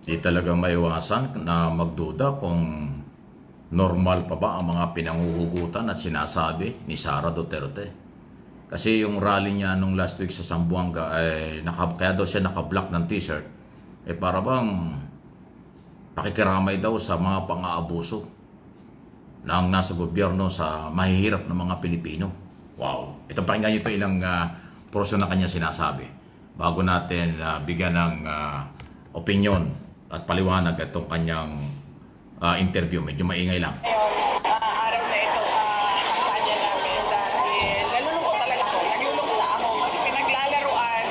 Di talaga maiwasan na magduda kung normal pa ba ang mga pinanguhugutan at sinasabi ni Sara Duterte. Kasi yung rally niya nung last week sa Zamboanga, kaya daw siya naka-block ng t-shirt, para bang pakikiramay daw sa mga pang-aabuso ng nasa gobyerno sa mahihirap ng mga Pilipino. Wow! Ito pakinggan niyo ito ilang portion na kanya sinasabi bago natin bigyan ng opinion at paliwanag itong kanyang interview. Medyo maingay lang. Araw na ito sa kampanya namin dahil nalulungkot talaga ako. Naglulungsa ako kasi pinaglalaruan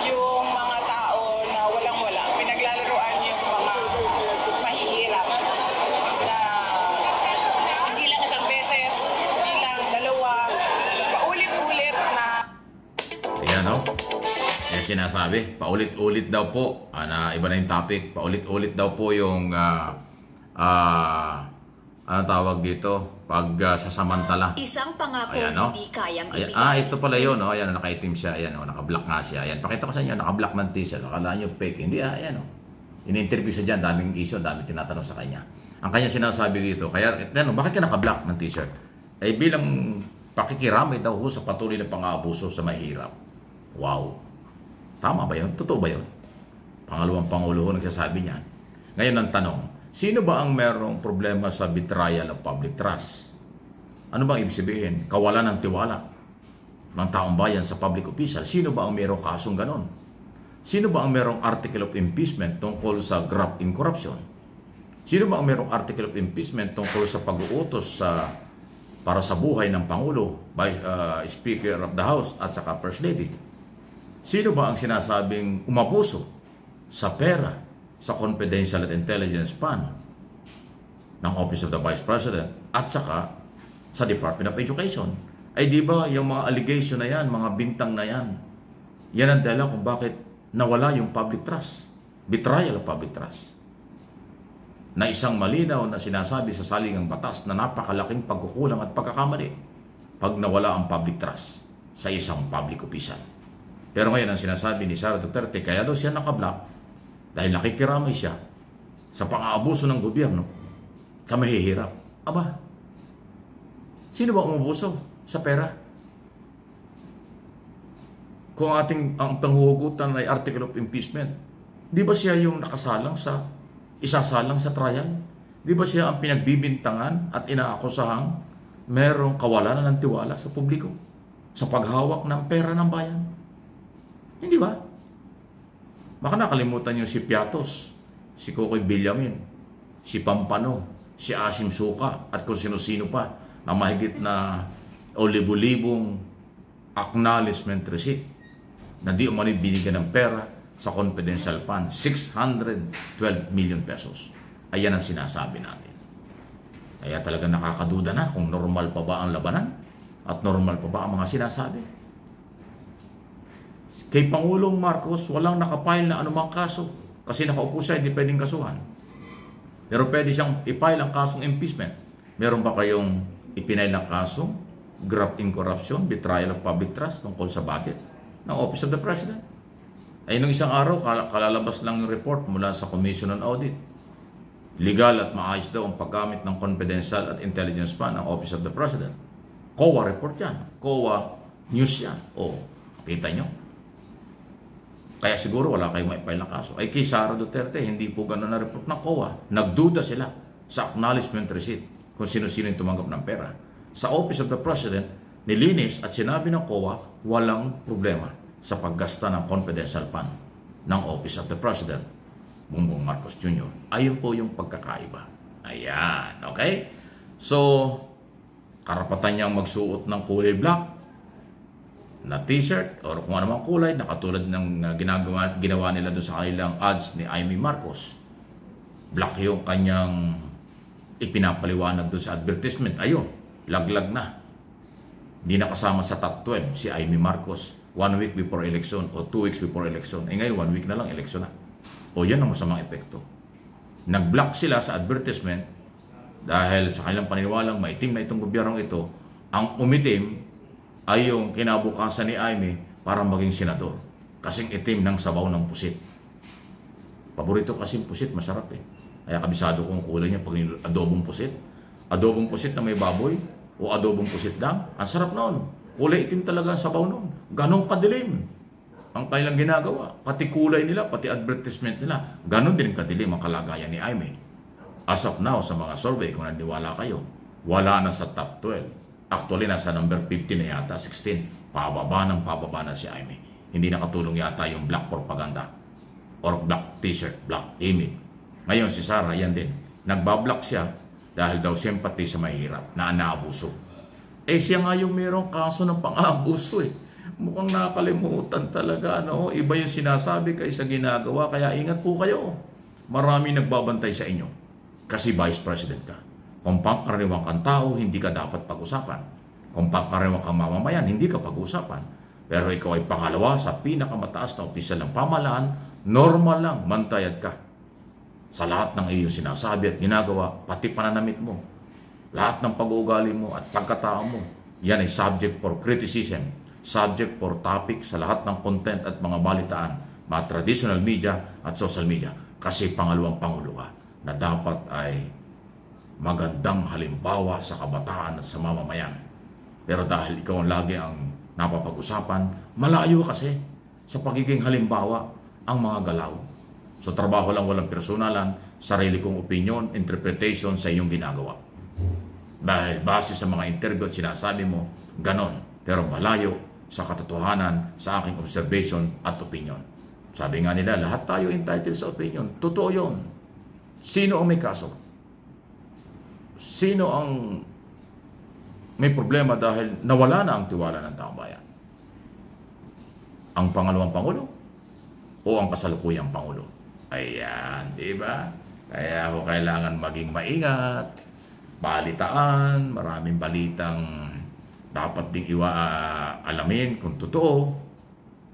yung mga tao na walang-wala. Pinaglalaruan yung mga mahihirap na hindi lang isang beses, hindi lang dalawa, paulit-ulit na. Ayan, no? Yan sinasabi. Paulit-ulit daw po. Iba na yung topic. Paulit-ulit daw po yung ano tawag dito? Sasamantala. Isang pangako Ayan, no? hindi kayang Ayan, ibigay. ito pala yun, no? Ayan, nakaitim siya. Ayan, no? Naka-black nga siya. Ayan, pakita ko sa inyo, naka-black ng t-shirt. Akala nyo fake. Hindi, ayan, no? In-interview siya dyan, daming issue, daming tinatanong sa kanya. Ang kanya sinasabi dito, kaya, ano, bakit ka naka-black ng t-shirt? Bilang pakikiramay daw sa patuloy na pang-aabuso sa mahirap. Wow. Tama ba yun? Totoo ba yun? Pangalawang Pangulo nagsasabi niyan. Ngayon ang tanong, sino ba ang merong problema sa betrayal of public trust? Ano bang ibig sabihin? Kawalan ng tiwala ng taong bayan sa public official. Sino ba ang merong kasong ganon? Sino ba ang merong article of impeachment tungkol sa graft in corruption? Sino ba ang merong article of impeachment tungkol sa pag-uutos para sa buhay ng Pangulo, Speaker of the House at saka First Lady? Sino ba ang sinasabing umabuso sa pera sa confidential at intelligence fund ng Office of the Vice President at saka sa Department of Education? Di ba yung mga allegation na yan, mga bintang na yan, yan ang dahilan kung bakit nawala yung public trust, betrayal of public trust, na isang malinaw na sinasabi sa saligang batas na napakalaking pagkukulang at pagkakamali pag nawala ang public trust sa isang public official. Pero ngayon ang sinasabi ni Sara Duterte, kaya daw siya nakablock dahil nakikiramay siya sa pang-aabuso ng gobyerno sa mahihirap. Aba, sino ba umubuso sa pera? Kung ang panghuhugutan ay article of impeachment, di ba siya yung isasalang sa trial? Di ba siya ang pinagbibintangan at inaakusahang merong kawalan ng tiwala sa publiko sa paghawak ng pera ng bayan? Hindi ba? Baka nakalimutan niyo si Piatos, si Kokoy Villamin, si Pampano, si Asim Suka, at kung sino-sino pa na mahigit na o libu-libong acknowledgement receipt na di umanid binigyan ng pera sa confidential fund, 612 million pesos. Ayan ang sinasabi natin. Kaya talaga nakakaduda na kung normal pa ba ang labanan at normal pa ba ang mga sinasabi. Kay Pangulong Marcos, walang nakapile na anumang kaso kasi nakaupo siya, hindi pwedeng kasuhan. Pero pwede siyang i-file ang kasong impeachment. Meron ba kayong ipinail na kasong graft in corruption, betrayal of public trust tungkol sa budget ng Office of the President? Nung isang araw, kalalabas lang yung report mula sa Commission on Audit. Legal at maayos daw ang paggamit ng confidential at intelligence fund ng Office of the President. COA report yan. COA news yan. Kita nyo? Kaya siguro wala kayong maipile na kaso. Kay Sara Duterte, hindi po gano'n na report ng COA. Nagduda sila sa acknowledgement receipt kung sino-sino yung tumanggap ng pera. Sa Office of the President, nilinis at sinabi ng COA, walang problema sa paggasta ng confidential fund ng Office of the President, Bongbong Marcos Jr. Ayun po yung pagkakaiba. Ayan, okay? So, karapatan niyang magsuot ng kulay black na t-shirt or kung anumang kulay na katulad ng ginawa nila doon sa kanilang ads ni Amy Marcos. Black yung kanyang ipinapaliwanag doon sa advertisement. Ayun, laglag na. Hindi nakasama sa top 12 si Amy Marcos 1 week before election o 2 weeks before election. Ngayon 1 week na lang election na. Yan ang masamang epekto. Nag-block sila sa advertisement dahil sa kanilang paniniwalang maitim na itong gobyernong ito. Ang umitim ay yung kinabukasan ni Amy para maging senador. Kasing itim ng sabaw ng pusit. Paborito kasi pusit, masarap eh. Kaya kabisado kong kulay niya pag adobong pusit. Adobong pusit na may baboy o adobong pusit lang, ang sarap noon. Kulay itim talaga ang sabaw noon. Ganong kadilim ang kailang ginagawa. Pati kulay nila, pati advertisement nila, ganon din kadilim ang kalagayan ni Aimee. As of now, sa mga survey, kung naniniwala kayo, wala na sa top 12. Actually, nasa number 15 na yata, 16. Pababa na si Aimee. Hindi nakatulong yata yung black propaganda or black t-shirt, black image. Ngayon, si Sara, yan din. Nagbablock siya dahil daw sympathy sa mahirap na naabuso. Siya nga yung mayroong kaso ng pang-aabuso eh. Mukhang nakalimutan talaga, no? Iba yung sinasabi kaysa ginagawa, kaya ingat po kayo. Marami nagbabantay sa inyo kasi Vice President ka. Kung pangkaraniwang kang tao, hindi ka dapat pag-usapan. Kung pangkaraniwang kang mamamayan, hindi ka pag-usapan. Pero ikaw ay pangalawa sa pinakamataas na opisyal ng pamahalaan, normal lang, mantayad ka. Sa lahat ng iyong sinasabi at ginagawa, pati pananamit mo, lahat ng pag-uugali mo at pagkatao mo, yan ay subject for criticism, subject for topic sa lahat ng content at mga balitaan, mga traditional media at social media. Kasi pangalawang pangulo ka na dapat ay magandang halimbawa sa kabataan at sa mamamayan. Pero dahil ikaw ang lagi ang napapag-usapan, malayo kasi sa pagiging halimbawa ang mga galaw. So trabaho lang, walang personalan, sarili kong opinion, interpretation sa iyong ginagawa. Dahil base sa mga interview at sinasabi mo, ganon. Pero malayo sa katotohanan, sa aking observation at opinion. Sabi nga nila, lahat tayo entitled sa opinion. Totoo yun. Sino ang may kaso? Sino ang may problema dahil nawala na ang tiwala ng taong bayan? Ang pangalawang pangulo o ang kasalukuyang pangulo? Ayan, di ba? Kaya ako kailangan maging maingat, balitaan, maraming balitang dapat ding alamin kung totoo.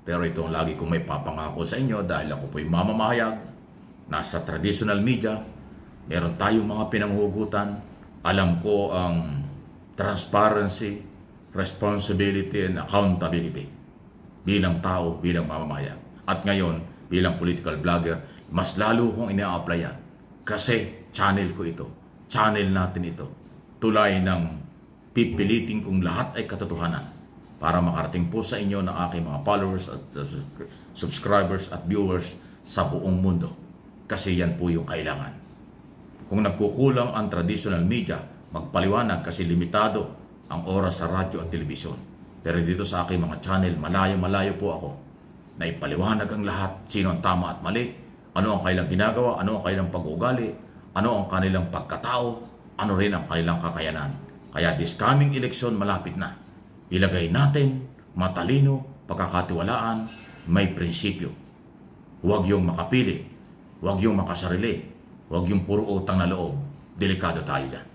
Pero ito ang lagi kong may papangako sa inyo dahil ako po'y mamamahayag, nasa traditional media, meron tayong mga pinanghugutan. Alam ko ang transparency, responsibility, and accountability bilang tao, bilang mamamahayag. At ngayon, bilang political vlogger, mas lalo kong ina-applyan kasi channel ko ito. Channel natin ito. Tulay ng pipilitin kong lahat ay katotohanan para makarating po sa inyo ng aking mga followers at subscribers at viewers sa buong mundo. Kasi yan po yung kailangan. Kung nagkukulang ang traditional media, magpaliwanag kasi limitado ang oras sa radyo at telebisyon. Pero dito sa aking mga channel, malayo-malayo po ako na ipaliwanag ang lahat, sino ang tama at mali, ano ang kailang ginagawa, ano ang kailang pag-uugali, ano ang kanilang pagkatao, ano rin ang kanilang kakayanan. Kaya this coming election malapit na. Ilagay natin matalino, pagkakatiwalaan, may prinsipyo. Huwag yung makapili, huwag yung makasarili, huwag yung puro utang na loob. Delikado tayo dyan.